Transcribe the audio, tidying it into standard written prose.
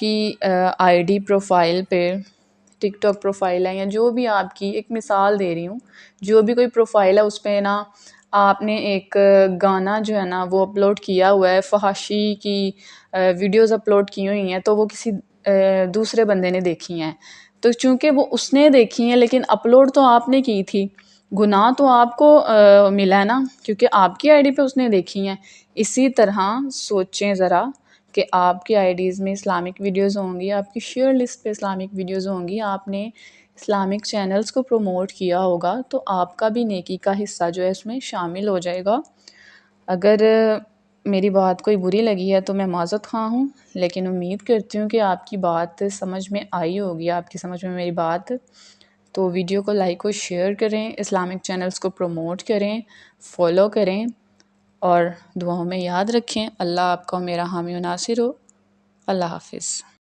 की ID profile पे, TikTok profile है या जो भी आपकी, एक मिसाल दे रही हूँ, जो भी कोई प्रोफाइल है उस पर ना आपने एक गाना जो है ना वो अपलोड किया हुआ है, फहाशी की वीडियोस अपलोड की हुई हैं, तो वो किसी दूसरे बंदे ने देखी हैं, तो चूंकि वो उसने देखी हैं लेकिन अपलोड तो आपने की थी, गुनाह तो आपको मिला है ना, क्योंकि आपकी आईडी पे उसने देखी हैं। इसी तरह सोचें ज़रा कि आपकी आईडीज़ में इस्लामिक वीडियोस होंगी, आपकी शेयर लिस्ट पे इस्लामिक वीडियोस होंगी, आपने इस्लामिक चैनल्स को प्रमोट किया होगा, तो आपका भी नेकी का हिस्सा जो है इसमें शामिल हो जाएगा। अगर मेरी बात कोई बुरी लगी है तो मैं माज़रत ख़्वाह हूँ, लेकिन उम्मीद करती हूँ कि आपकी बात समझ में आई होगी, आपकी समझ में मेरी बात। तो वीडियो को लाइक और शेयर करें, इस्लामिक चैनल्स को प्रमोट करें, फॉलो करें और दुआओं में याद रखें। अल्लाह आपका मेरा हामी व नासिर हो। अल्लाह हाफ़िज़।